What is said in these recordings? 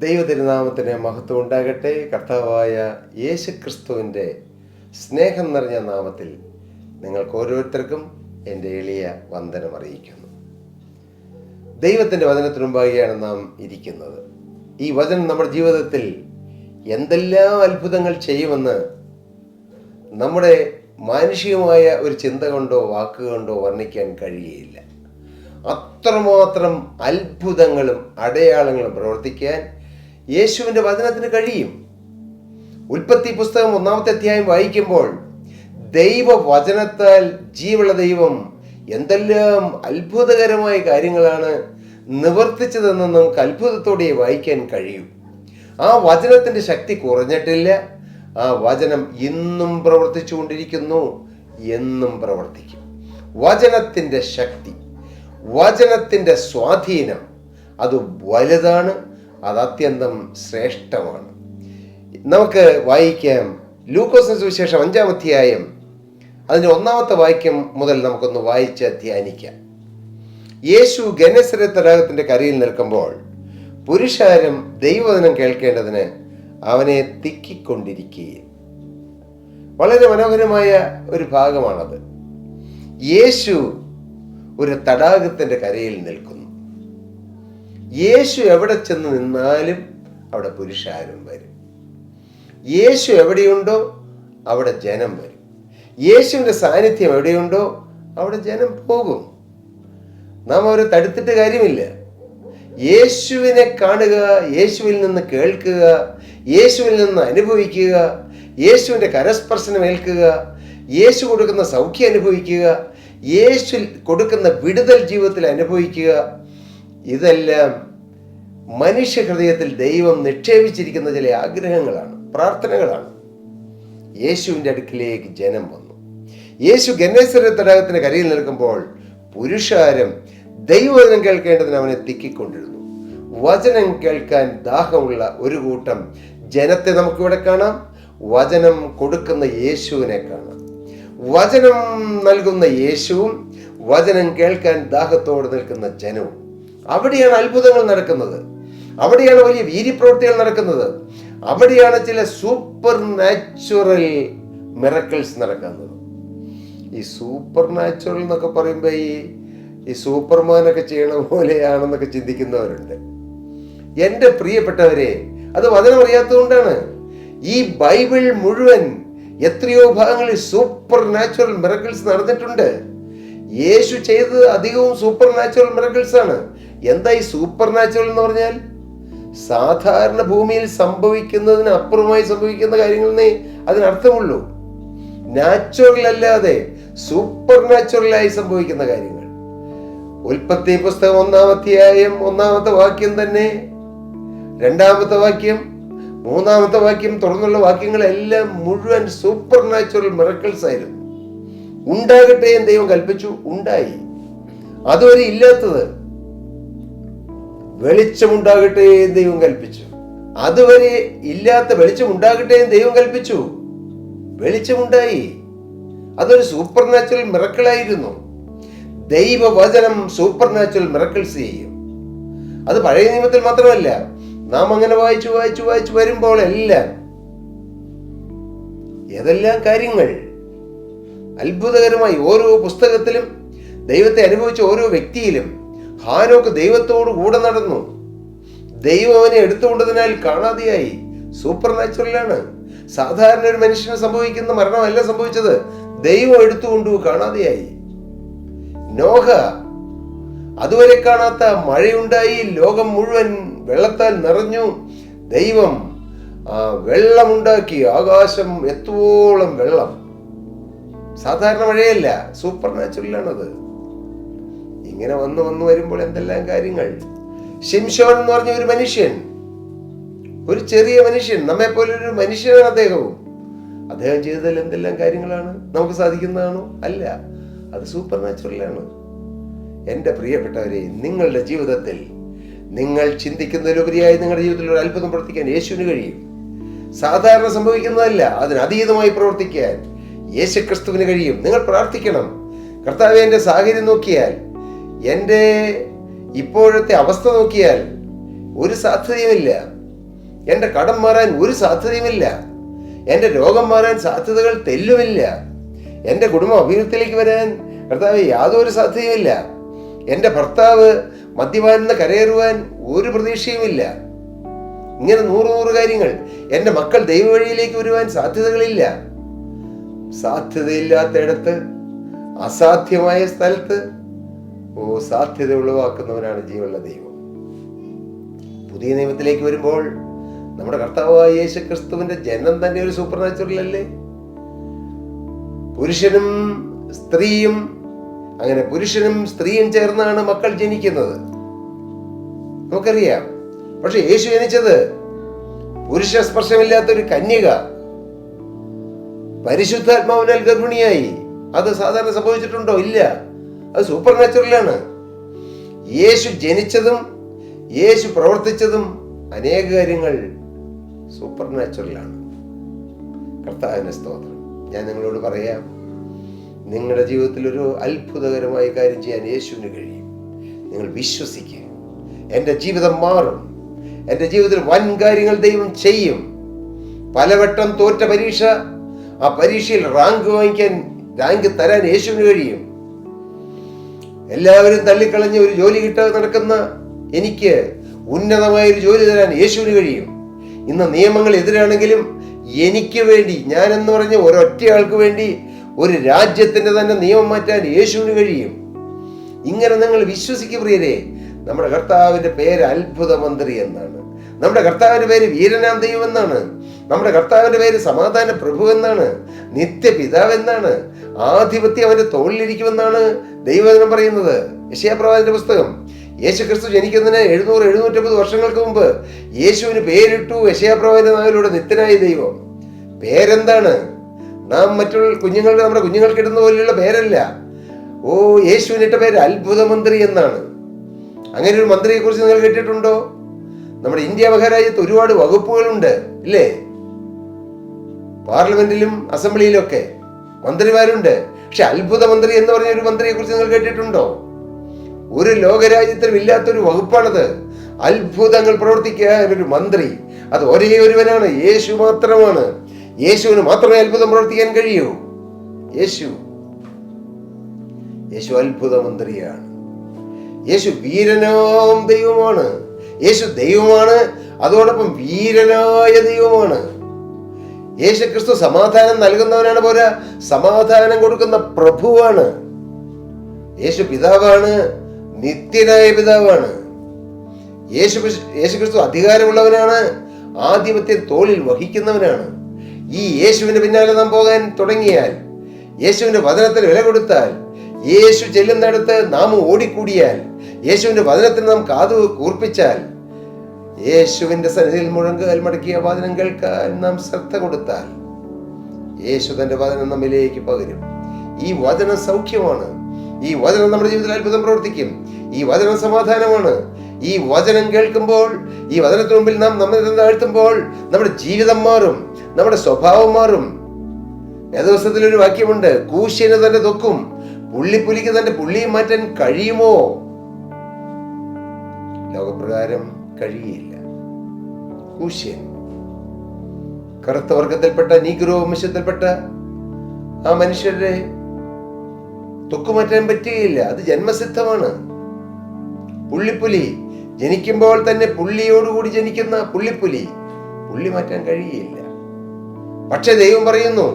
ദൈവതിരുനാമത്തിന് മഹത്വം ഉണ്ടാകട്ടെ. കർത്താവായ യേശു ക്രിസ്തുവിൻ്റെ സ്നേഹം നിറഞ്ഞ നാമത്തിൽ നിങ്ങൾക്ക് ഓരോരുത്തർക്കും എൻ്റെ എളിയ വന്ദനം അറിയിക്കുന്നു. ദൈവത്തിൻ്റെ വചനത്തിന് മുമ്പാകെയാണ് നാം ഇരിക്കുന്നത്. ഈ വചനം നമ്മുടെ ജീവിതത്തിൽ എന്തെല്ലാം അത്ഭുതങ്ങൾ ചെയ്യുമെന്ന് നമ്മുടെ മാനുഷികമായ ഒരു ചിന്ത കൊണ്ടോ വാക്കുകൊണ്ടോ വർണ്ണിക്കാൻ കഴിയുകയില്ല. അത്രമാത്രം അത്ഭുതങ്ങളും അടയാളങ്ങളും പ്രവർത്തിക്കാൻ യേശുവിൻ്റെ വചനത്തിന് കഴിയും. ഉൽപ്പത്തി പുസ്തകം 1-ാമത്തെ അധ്യായം വായിക്കുമ്പോൾ ദൈവവചനത്താൽ ജീവുള്ള ദൈവം എന്തെല്ലാം അത്ഭുതകരമായ കാര്യങ്ങളാണ് നിവർത്തിച്ചതെന്ന് നമുക്ക് അത്ഭുതത്തോടെ വായിക്കാൻ കഴിയും. ആ വചനത്തിൻ്റെ ശക്തി കുറഞ്ഞിട്ടില്ല. ആ വചനം ഇന്നും പ്രവർത്തിച്ചുകൊണ്ടിരിക്കുന്നു, എന്നും പ്രവർത്തിക്കും. വചനത്തിൻ്റെ ശക്തി, വചനത്തിൻ്റെ സ്വാധീനം അത് വലുതാണ്, അത് അത്യന്തം ശ്രേഷ്ഠമാണ്. നമുക്ക് വായിക്കാം ലൂക്കോസിന്റെ സുവിശേഷം 5-ാം അധ്യായം അതിൻ്റെ 1-ാമത്തെ വാക്യം മുതൽ നമുക്കൊന്ന് വായിച്ച് ധ്യാനിക്കാം. യേശു ഗെനസരത്ത് തടാകത്തിൻ്റെ കരയിൽ നിൽക്കുമ്പോൾ പുരുഷാരം ദൈവവചനം കേൾക്കേണ്ടതിന് അവനെ തിക്കിക്കൊണ്ടിരിക്കുകയും. വളരെ മനോഹരമായ ഒരു ഭാഗമാണത്. യേശു ഒരു തടാകത്തിൻ്റെ കരയിൽ നിൽക്കുന്നു. യേശു എവിടെ ചെന്ന് നിന്നാലും അവിടെ പുരുഷാരം വരും. യേശു എവിടെയുണ്ടോ അവിടെ ജനം വരും. യേശുവിൻ്റെ സാന്നിധ്യം എവിടെയുണ്ടോ അവിടെ ജനം പോകും. നാം അവരെ തടുത്തിട്ട് കാര്യമില്ല. യേശുവിനെ കാണുക, യേശുവിൽ നിന്ന് കേൾക്കുക, യേശുവിൽ നിന്ന് അനുഭവിക്കുക, യേശുവിൻ്റെ കരസ്പർശനം ഏൽക്കുക, യേശു കൊടുക്കുന്ന സൗഖ്യം അനുഭവിക്കുക, യേശു കൊടുക്കുന്ന വിടുതൽ ജീവിതത്തിൽ അനുഭവിക്കുക. ഇതെല്ലാം മനുഷ്യ ഹൃദയത്തിൽ ദൈവം നിക്ഷേപിച്ചിരിക്കുന്ന ചില ആഗ്രഹങ്ങളാണ്, പ്രാർത്ഥനകളാണ്. യേശുവിൻ്റെ അടുക്കിലേക്ക് ജനം വന്നു. യേശു ഗെനേസരത്ത് തടാകത്തിന് കരയിൽ നിൽക്കുമ്പോൾ പുരുഷാരം ദൈവവചനം കേൾക്കേണ്ടതിന് അവനെ തിക്കിക്കൊണ്ടിരുന്നു. വചനം കേൾക്കാൻ ദാഹമുള്ള ഒരു കൂട്ടം ജനത്തെ നമുക്കിവിടെ കാണാം. വചനം കൊടുക്കുന്ന യേശുവിനെ കാണാം. വചനം നൽകുന്ന യേശുവും വചനം കേൾക്കാൻ ദാഹത്തോടെ നിൽക്കുന്ന ജനവും. അവിടെയാണ് അത്ഭുതങ്ങൾ നടക്കുന്നത്. അവിടെയാണ് വലിയ വീര്യപ്രവൃത്തികൾ നടക്കുന്നത്. അവിടെയാണ് ചില സൂപ്പർ നാച്ചുറൽ മിറക്കിൾസ് നടക്കുന്നത്. ഈ സൂപ്പർ നാച്ചുറൽ എന്നൊക്കെ പറയുമ്പോൾ ഈ സൂപ്പർമാനൊക്കെ ചെയ്യണ പോലെയാണെന്നൊക്കെ ചിന്തിക്കുന്നവരുണ്ട്. എൻ്റെ പ്രിയപ്പെട്ടവരെ, അത് വചനം അറിയാത്തതുകൊണ്ടാണ്. ഈ ബൈബിൾ മുഴുവൻ എത്രയോ ഭാഗങ്ങളിൽ സൂപ്പർ നാച്ചുറൽ മിറക്കിൾസ് നടന്നിട്ടുണ്ട്. യേശു ചെയ്തത് അധികവും സൂപ്പർ നാച്ചുറൽ മിറക്കിൾസ് ആണ്. എന്താ ഈ സൂപ്പർ നാച്ചുറൽ എന്ന് പറഞ്ഞാൽ? സാധാരണ ഭൂമിയിൽ സംഭവിക്കുന്നതിന് അപ്പുറമായി സംഭവിക്കുന്ന കാര്യങ്ങളെന്നേ അതിനർത്ഥമുള്ളൂ. നാച്ചുറൽ അല്ലാതെ സൂപ്പർ നാച്ചുറലായി സംഭവിക്കുന്ന കാര്യങ്ങൾ. ഉൽപ്പത്തി പുസ്തകം 1-ാം അധ്യായം 1-ാമത്തെ വാക്യം തന്നെ, 2-ാമത്തെ വാക്യം, 3-ാമത്തെ വാക്യം തുടർന്നുള്ള വാക്യങ്ങളെല്ലാം മുഴുവൻ സൂപ്പർ നാച്ചുറൽ മിറക്കിൾസ് ആയിരുന്നു. ഉണ്ടാകട്ടെ എന്ന് ദൈവം കൽപ്പിച്ചു, ഉണ്ടായി. അതുവരെ ഇല്ലാത്തത്. വെളിച്ചമുണ്ടാകട്ടെ എന്ന് ദൈവം കൽപ്പിച്ചു. അതുവരെ ഇല്ലാത്ത വെളിച്ചം ഉണ്ടാകട്ടെ എന്ന് ദൈവം കൽപ്പിച്ചു, വെളിച്ചമുണ്ടായി. അതൊരു സൂപ്പർ നാച്ചുറൽ മിറക്കിളായിരുന്നു. ദൈവവചനം സൂപ്പർ നാച്ചുറൽ മിറക്കിൾസ് ചെയ്യും. അത് പഴയ നിയമത്തിൽ മാത്രമല്ല, നാം അങ്ങനെ വായിച്ചു വായിച്ചു വായിച്ചു വരുമ്പോൾ എല്ലാം ഏതെല്ലാം കാര്യങ്ങൾ അത്ഭുതകരമായി ഓരോ പുസ്തകത്തിലും ദൈവത്തെ അനുഭവിച്ച ഓരോ വ്യക്തിയിലും ഹാനോക്ക് ദൈവത്തോട് കൂടെ നടന്നു. ദൈവം അവനെ എടുത്തുകൊണ്ടതിനാൽ കാണാതെയായി. സൂപ്പർ നാച്ചുറലാണ്. സാധാരണ ഒരു മനുഷ്യന് സംഭവിക്കുന്ന മരണമല്ല സംഭവിച്ചത്. ദൈവം എടുത്തുകൊണ്ടു കാണാതെയായി. നോഹ അതുവരെ കാണാത്ത മഴയുണ്ടായി. ലോകം മുഴുവൻ വെള്ളത്താൽ നിറഞ്ഞു. ദൈവം വെള്ളമുണ്ടാക്കി. ആകാശം എത്തോളം വെള്ളം. സാധാരണ മഴയല്ല, സൂപ്പർ നാച്ചുറലാണത്. ഇങ്ങനെ വന്നു വരുമ്പോൾ എന്തെല്ലാം കാര്യങ്ങൾ. ശിംശോൻ എന്ന് പറഞ്ഞ ഒരു മനുഷ്യൻ, ഒരു ചെറിയ മനുഷ്യൻ, നമ്മെ പോലെ ഒരു മനുഷ്യനാണ് അദ്ദേഹവും. അദ്ദേഹം ചെയ്തതിൽ എന്തെല്ലാം കാര്യങ്ങളാണ് നമുക്ക് സാധിക്കുന്നതാണോ? അല്ല, അത് സൂപ്പർ നാച്ചുറലാണ്. എൻ്റെ പ്രിയപ്പെട്ടവരെ, നിങ്ങളുടെ ജീവിതത്തിൽ നിങ്ങൾ ചിന്തിക്കുന്നതിലുപരിയായി നിങ്ങളുടെ ജീവിതത്തിൽ ഒരു അത്ഭുതം പ്രവർത്തിക്കാൻ യേശുവിന് കഴിയും. സാധാരണ സംഭവിക്കുന്നതല്ല, അതിനതീതമായി പ്രവർത്തിക്കാൻ യേശുക്രിസ്തുവിന് കഴിയും. നിങ്ങൾ പ്രാർത്ഥിക്കണം. കർത്താവേ, എൻ്റെ സാഹചര്യം നോക്കിയാൽ, എൻ്റെ ഇപ്പോഴത്തെ അവസ്ഥ നോക്കിയാൽ ഒരു സാധ്യതയുമില്ല. എൻ്റെ കടം മാറാൻ ഒരു സാധ്യതയുമില്ല. എൻ്റെ രോഗം മാറാൻ സാധ്യതകൾ തെല്ലുമില്ല. എൻ്റെ കുടുംബം അഭിവൃദ്ധിയിലേക്ക് വരാൻ കർത്താവ് യാതൊരു സാധ്യതയുമില്ല. എൻ്റെ ഭർത്താവ് മദ്യപാനെന്ന് കരയേറുവാൻ ഒരു പ്രതീക്ഷയുമില്ല. ഇങ്ങനെ 100 കാര്യങ്ങൾ. എൻ്റെ മക്കൾ ദൈവവഴിയിലേക്ക് വരുവാൻ സാധ്യതകളില്ല. സാധ്യതയില്ലാത്തയിടത്ത്, അസാധ്യമായ സ്ഥലത്ത് സാധ്യത ഉളവാക്കുന്നവനാണ് ജീവനുള്ള ദൈവം. പുതിയ നിയമത്തിലേക്ക് വരുമ്പോൾ നമ്മുടെ കർത്താവായ യേശു ക്രിസ്തുവിന്റെ ജനനം തന്നെ ഒരു സൂപ്പർ നാച്ചുറൽ അല്ലേ? പുരുഷനും സ്ത്രീയും, അങ്ങനെ പുരുഷനും സ്ത്രീയും ചേർന്നാണ് മക്കൾ ജനിക്കുന്നത്, നമുക്കറിയാം. പക്ഷെ യേശു ജനിച്ചത് പുരുഷ സ്പർശമില്ലാത്തൊരു കന്യക പരിശുദ്ധാത്മാവിനാൽ ഗർഭിണിയായി. അത് സാധാരണ സംഭവിച്ചിട്ടുണ്ടോ? ഇല്ല. അത് സൂപ്പർ നാച്ചുറലാണ്. യേശു ജനിച്ചതും യേശു പ്രവർത്തിച്ചതും അനേക കാര്യങ്ങൾ സൂപ്പർ നാച്ചുറലാണ്. കർത്താവിന്റെ സ്തോത്രം. ഞാൻ നിങ്ങളോട് പറയാം, നിങ്ങളുടെ ജീവിതത്തിൽ ഒരു അത്ഭുതകരമായ കാര്യം ചെയ്യാൻ യേശുവിന് കഴിയും. നിങ്ങൾ വിശ്വസിക്കുക. എൻ്റെ ജീവിതം മാറും. എൻ്റെ ജീവിതത്തിൽ വൻ കാര്യങ്ങൾ ദൈവം ചെയ്യും. പലവട്ടം തോറ്റ പരീക്ഷ, ആ പരീക്ഷയിൽ റാങ്ക് തരാൻ യേശുവിന് കഴിയും. എല്ലാവരും തള്ളിക്കളഞ്ഞ് ഒരു ജോലി കിട്ടാതെ നടക്കുന്ന എനിക്ക് ഉന്നതമായൊരു ജോലി തരാൻ യേശുവിന് കഴിയും. ഇന്ന് നിയമങ്ങൾ എതിരാണെങ്കിലും എനിക്ക് വേണ്ടി, ഞാനെന്ന് പറഞ്ഞ ഒരൊറ്റയാൾക്ക് വേണ്ടി ഒരു രാജ്യത്തിന്റെ തന്നെ നിയമം മാറ്റാൻ യേശുവിന് കഴിയും. ഇങ്ങനെ നിങ്ങൾ വിശ്വസിക്കുക പ്രിയരെ. നമ്മുടെ കർത്താവിന്റെ പേര് അത്ഭുത മന്ത്രി എന്നാണ്. നമ്മുടെ കർത്താവിന്റെ പേര് വീരനാം ദൈവം എന്നാണ്. നമ്മുടെ കർത്താവിന്റെ പേര് സമാധാന പ്രഭു എന്നാണ്. നിത്യപിതാവ് എന്നാണ്. ആധിപത്യം അവന്റെ തോളിലിരിക്കുമെന്നാണ് ദൈവവചനം പറയുന്നത്. യെശയ്യാപ്രവാചകന്റെ പുസ്തകം. യേശു ക്രിസ്തു ജനിക്കുന്നതിന് 750 വർഷങ്ങൾക്ക് മുമ്പ് യേശുവിന് പേരിട്ടു യെശയ്യാപ്രവാചകന്റെ നാവിലൂടെ നിത്യനായ ദൈവം. പേരെന്താണ്? നാം മറ്റുള്ള നമ്മുടെ കുഞ്ഞുങ്ങൾക്ക് ഇടുന്ന പോലെയുള്ള പേരല്ല. യേശുവിനിട്ട പേര് അത്ഭുത മന്ത്രി എന്നാണ്. അങ്ങനെ ഒരു മന്ത്രിയെ കുറിച്ച് നിങ്ങൾ കേട്ടിട്ടുണ്ടോ? നമ്മുടെ ഇന്ത്യ മഹാരാജ്യത്ത് ഒരുപാട് വകുപ്പുകളുണ്ട്, ഇല്ലേ? പാർലമെന്റിലും അസംബ്ലിയിലും ഒക്കെ മന്ത്രിമാരുണ്ട്. പക്ഷെ അത്ഭുത മന്ത്രി എന്ന് പറഞ്ഞ ഒരു മന്ത്രിയെ കുറിച്ച് നിങ്ങൾ കേട്ടിട്ടുണ്ടോ? ഒരു ലോകരാജ്യത്തിലും ഇല്ലാത്തൊരു വകുപ്പാണത്. അത്ഭുതങ്ങൾ പ്രവർത്തിക്കാൻ ഒരു മന്ത്രി. അത് ഒരേ ഒരുവനാണ്, യേശു മാത്രമാണ്. യേശുവിന് മാത്രമേ അത്ഭുതം പ്രവർത്തിക്കാൻ കഴിയൂ. യേശു അത്ഭുത മന്ത്രിയാണ്. യേശു വീരനാം ദൈവമാണ്. യേശു ദൈവമാണ്, അതോടൊപ്പം വീരനായ ദൈവമാണ്. യേശു ക്രിസ്തു സമാധാനം നൽകുന്നവനാണ്, പോരാ സമാധാനം കൊടുക്കുന്ന പ്രഭുവാണ്. യേശു പിതാവാണ്, നിത്യനായ പിതാവാണ്. യേശു ക്രിസ്തു അധികാരമുള്ളവനാണ്, ആധിപത്യം തോളിൽ വഹിക്കുന്നവനാണ്. ഈ യേശുവിന്റെ പിന്നാലെ നാം പോകാൻ തുടങ്ങിയാൽ, യേശുവിന്റെ വചനത്തിന് വില കൊടുത്താൽ, യേശു ചെല്ലുന്നിടത്ത് നാം ഓടിക്കൂടിയാൽ, യേശുവിന്റെ വചനത്തിന് നാം കാതു കൂർപ്പിച്ചാൽ, യേശുവിന്റെ സന്നിധിയിൽ മുഴങ്കാൽ മടക്കിയ വചനം കേൾക്കാൻ നാം ശ്രദ്ധ കൊടുത്താൽ, യേശു തന്റെ വചനം നമ്മിലേക്ക് പകരും. ഈ വചനം സൗഖ്യമാണ്. ഈ വചനം നമ്മുടെ ജീവിതത്തിൽ അത്ഭുതം പ്രവർത്തിക്കും. ഈ വചനം സമാധാനമാണ്. ഈ വചനം കേൾക്കുമ്പോൾ, ഈ വചനത്തിന് മുമ്പിൽ നാം നമ്മെ താഴ്ത്തുമ്പോൾ നമ്മുടെ ജീവിതം മാറും, നമ്മുടെ സ്വഭാവം മാറും. വേദപുസ്തകത്തിൽ ഒരു വാക്യമുണ്ട്, കൂശ്യന് തന്റെ തൊക്കും പുള്ളിപ്പുലിക്ക് തന്റെ പുള്ളിയും മാറ്റാൻ കഴിയുമോ? ലോകപ്രകാരം കഴിയില്ല. കൂശ്യൻ, കറുത്ത വർഗത്തിൽപ്പെട്ട നീഗ്രോ വംശത്തിൽപ്പെട്ട ആ മനുഷ്യരുടെ തൊക്കു മാറ്റാൻ പറ്റുകയില്ല. അത് ജന്മസിദ്ധമാണ്. പുള്ളിപ്പുലി ജനിക്കുമ്പോൾ തന്നെ പുള്ളിയോടുകൂടി ജനിക്കുന്ന പുള്ളി മാറ്റാൻ കഴിയില്ല. പക്ഷെ ദൈവം പറയുന്നു,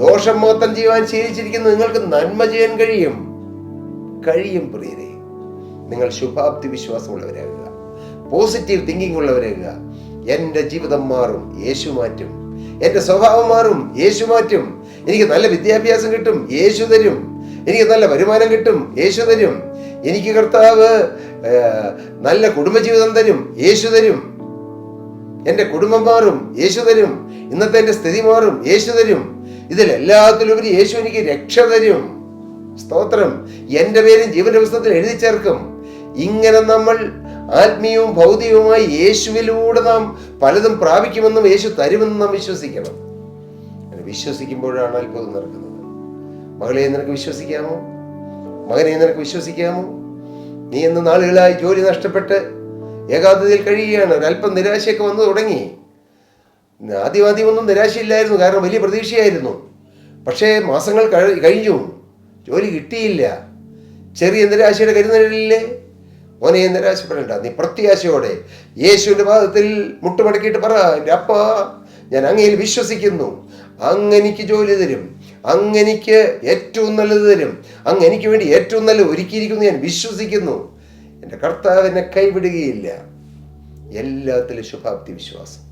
ദോഷം മൊത്തം ചെയ്യുവാൻ ശീലിച്ചിരിക്കുന്ന നിങ്ങൾക്ക് നന്മ ചെയ്യാൻ കഴിയും പ്രിയരെ. നിങ്ങൾ ശുഭാപ്തി വിശ്വാസമുള്ളവരാകുക, പോസിറ്റീവ് തിങ്കിങ് ഉള്ളവരാകുക. എൻ്റെ ജീവിതം മാറും, യേശു മാറ്റും. എൻ്റെ സ്വഭാവം മാറും, യേശു മാറ്റും. എനിക്ക് നല്ല വിദ്യാഭ്യാസം കിട്ടും, യേശു തരും. എനിക്ക് നല്ല വരുമാനം കിട്ടും, യേശു തരും. എനിക്ക് കർത്താവ് നല്ല കുടുംബജീവിതം തരും, യേശു തരും. എൻ്റെ കുടുംബം മാറും, യേശു തരും. ഇന്നത്തെ എൻ്റെ സ്ഥിതി മാറും, യേശു തരും. ഇതിലെല്ലാത്തിലുപരി യേശു എനിക്ക് രക്ഷ തരും. സ്തോത്രം. എൻ്റെ പേരും ജീവന്റെ പുസ്തകത്തിൽ എഴുതി ചേർക്കും. ഇങ്ങനെ നമ്മൾ ആത്മീയവും ഭൗതികവുമായി യേശുവിലൂടെ നാം പലതും പ്രാപിക്കുമെന്നും യേശു തരുമെന്നും നാം വിശ്വസിക്കണം. വിശ്വസിക്കുമ്പോഴാണ് അത്ഭുതം നടക്കുന്നത്. മകളെ, നിനക്ക് വിശ്വസിക്കാമോ? മകനെ, നിനക്ക് വിശ്വസിക്കാമോ? നീ ഇന്ന് നാളുകളായി ജോലി നഷ്ടപ്പെട്ട് ഏകാന്തതയിൽ കഴിയുകയാണ്. ഒരല്പം നിരാശയൊക്കെ വന്നു തുടങ്ങി. ആദ്യമൊന്നും നിരാശയില്ലായിരുന്നു, കാരണം വലിയ പ്രതീക്ഷയായിരുന്നു. പക്ഷേ മാസങ്ങൾ കഴിഞ്ഞു, ജോലി കിട്ടിയില്ല. ചെറിയ നിരാശയുടെ കരുതലില്ലേ? മോനെ നിരാശപ്പെടേണ്ട, നീ പ്രത്യാശയോടെ യേശുവിൻ്റെ പാദത്തിൽ മുട്ടുമടക്കിയിട്ട് പറ, എൻ്റെ അപ്പ, ഞാൻ അങ്ങയിൽ വിശ്വസിക്കുന്നു, അങ്ങെനിക്ക് ജോലി തരും, അങ്ങെനിക്ക് ഏറ്റവും നല്ലത് തരും, അങ്ങെനിക്ക് വേണ്ടി ഏറ്റവും നല്ലത് ഒരുക്കിയിരിക്കുന്നു, ഞാൻ വിശ്വസിക്കുന്നു. എൻ്റെ കർത്താവ് എന്നെ കൈവിടുകയില്ല. എല്ലാത്തിലും ശുഭാപ്തി വിശ്വാസം,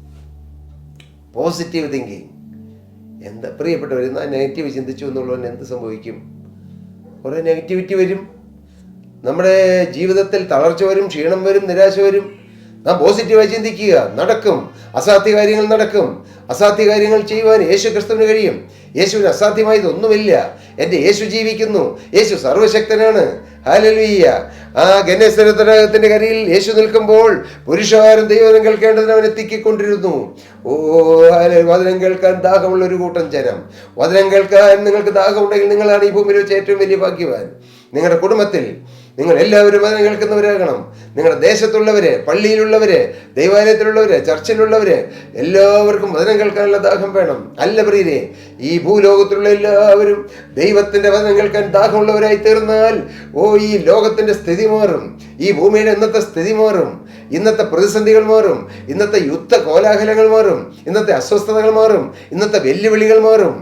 പോസിറ്റീവ് തിങ്കിങ്. എന്താ പ്രിയപ്പെട്ടവർ, നെഗറ്റീവ് ചിന്തിച്ചു എന്നുള്ളവൻ എന്ത് സംഭവിക്കും? കുറേ നെഗറ്റിവിറ്റി വരും, നമ്മുടെ ജീവിതത്തിൽ തളർച്ച വരും, ക്ഷീണം വരും, നിരാശ വരും. നാം പോസിറ്റീവായി ചിന്തിക്കുക, നടക്കും. അസാധ്യ കാര്യങ്ങൾ നടക്കും. അസാധ്യ കാര്യങ്ങൾ ചെയ്യുവാൻ യേശു ക്രിസ്തുവിന് കഴിയും. യേശുവിന് അസാധ്യമായതൊന്നുമില്ല. എൻ്റെ യേശു ജീവിക്കുന്നു, യേശു സർവശക്തനാണ്. ഹല്ലേലൂയ. ആ ഗന്നേസരത്തിന്റെ കരയിൽ യേശു നിൽക്കുമ്പോൾ പുരുഷാരം ദൈവം കേൾക്കേണ്ടതിന് അവൻ എത്തിക്കൊണ്ടിരുന്നു. ഓ വചനം കേൾക്കാൻ ദാഹമുള്ള ഒരു കൂട്ടം ജനം. വചനം കേൾക്കാൻ നിങ്ങൾക്ക് ദാഹമുണ്ടെങ്കിൽ നിങ്ങളാണ് ഈ ഭൂമിയിൽ വെച്ച് ഏറ്റവും വലിയ ഭാഗ്യവാൻ. നിങ്ങളുടെ കുടുംബത്തിൽ നിങ്ങൾ എല്ലാവരും വചനം കേൾക്കുന്നവരാകണം. നിങ്ങളുടെ ദേശത്തുള്ളവര്, പള്ളിയിലുള്ളവര്, ദൈവാലയത്തിലുള്ളവര്, ചർച്ചിലുള്ളവര്, എല്ലാവർക്കും വചനം കേൾക്കാനുള്ള ദാഹം വേണം. അല്ല പ്രിയരെ, ഈ ഭൂലോകത്തിലുള്ള എല്ലാവരും ദൈവത്തിന്റെ വചനം കേൾക്കാൻ ദാഹമുള്ളവരായി തീർന്നാൽ ഈ ലോകത്തിന്റെ സ്ഥിതി മാറും. ഈ ഭൂമിയുടെ ഇന്നത്തെ സ്ഥിതി മാറും. ഇന്നത്തെ പ്രതിസന്ധികൾ മാറും. ഇന്നത്തെ യുദ്ധ കോലാഹലങ്ങൾ മാറും. ഇന്നത്തെ അസ്വസ്ഥതകൾ മാറും. ഇന്നത്തെ വെല്ലുവിളികൾ മാറും.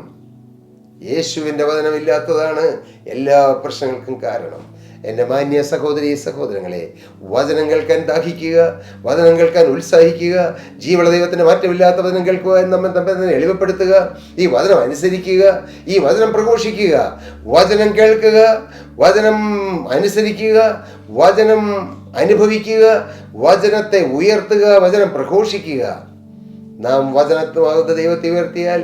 യേശുവിൻ്റെ വചനമില്ലാത്തതാണ് എല്ലാ പ്രശ്നങ്ങൾക്കും കാരണം. എൻ്റെ മാന്യ സഹോദരി സഹോദരങ്ങളെ, വചനം കേൾക്കാൻ ദാഹിക്കുക, വചനം കേൾക്കാൻ ഉത്സാഹിക്കുക, ജീവന ദൈവത്തിൻ്റെ മാറ്റമില്ലാത്ത വചനം കേൾക്കുവാൻ നമ്മെ തന്നെ എളിമപ്പെടുത്തുക, ഈ വചനം അനുസരിക്കുക, ഈ വചനം പ്രഘോഷിക്കുക. വചനം കേൾക്കുക, വചനം അനുസരിക്കുക, വചനം അനുഭവിക്കുക, വചനത്തെ ഉയർത്തുക, വചനം പ്രഘോഷിക്കുക. നാം വചനത്വമാകുന്ന ദൈവത്തെ ഉയർത്തിയാൽ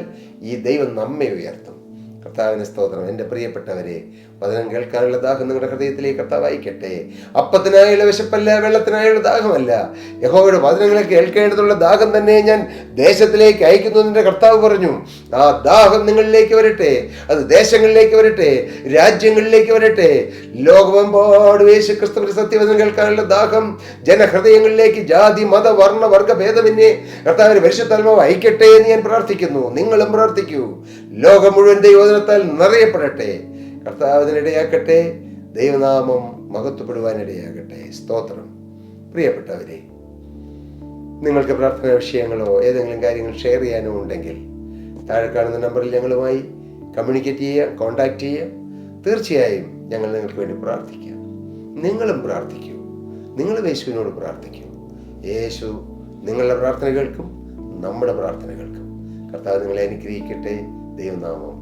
ഈ ദൈവം നമ്മെ ഉയർത്തും. കർത്താവിന് സ്തോത്രം. എൻ്റെ പ്രിയപ്പെട്ടവരെ, വചനം കേൾക്കാനുള്ള ദാഹം നിങ്ങളുടെ ഹൃദയത്തിലേക്ക് കർത്താവ് അയക്കട്ടെ. അപ്പത്തിനായുള്ള വിശപ്പല്ല, വെള്ളത്തിനായുള്ള ദാഹമല്ല. യഹോവയുടെ വചനങ്ങളെ കേൾക്കേണ്ടതുള്ള ദാഹം തന്നെ ഞാൻ ദേശത്തിലേക്ക് അയക്കുന്നു എന്ന് കർത്താവ് പറഞ്ഞു. ആ ദാഹം നിങ്ങളിലേക്ക് വരട്ടെ, അത് ദേശങ്ങളിലേക്ക് വരട്ടെ, രാജ്യങ്ങളിലേക്ക് വരട്ടെ. ലോകമെമ്പാടും യേശു ക്രിസ്തുവിന്റെ സത്യവചനം കേൾക്കാനുള്ള ദാഹം ജനഹൃദയങ്ങളിലേക്ക്, ജാതി മത വർണ്ണ വർഗ ഭേദമന്യേ കർത്താവിന്റെ പരിശുദ്ധാത്മാവ് അയക്കട്ടെ എന്ന് ഞാൻ പ്രാർത്ഥിക്കുന്നു. നിങ്ങളും പ്രാർത്ഥിക്കൂ. ലോകം മുഴുവൻ ദൈവവചനത്താൽ നിറയപ്പെടട്ടെ. കർത്താവ് അതിനിടയാക്കട്ടെ. ദൈവനാമം മഹത്വപ്പെടുവാനിടയാകട്ടെ. സ്തോത്രം. പ്രിയപ്പെട്ടവരെ, നിങ്ങൾക്ക് പ്രാർത്ഥനാ വിഷയങ്ങളോ ഏതെങ്കിലും കാര്യങ്ങൾ ഷെയർ ചെയ്യാനോ ഉണ്ടെങ്കിൽ താഴെ കാണുന്ന നമ്പറിൽ ഞങ്ങളുമായി കമ്മ്യൂണിക്കേറ്റ് ചെയ്യുക, കോൺടാക്റ്റ് ചെയ്യുക. തീർച്ചയായും ഞങ്ങൾ നിങ്ങൾക്ക് വേണ്ടി പ്രാർത്ഥിക്കാം. നിങ്ങളും പ്രാർത്ഥിക്കൂ. നിങ്ങളും യേശുവിനോട് പ്രാർത്ഥിക്കൂ. യേശു നിങ്ങളുടെ പ്രാർത്ഥനകൾക്കും നമ്മുടെ പ്രാർത്ഥനകൾക്കും. കർത്താവ് നിങ്ങളെ അനുഗ്രഹിക്കട്ടെ. ദൈവനാമം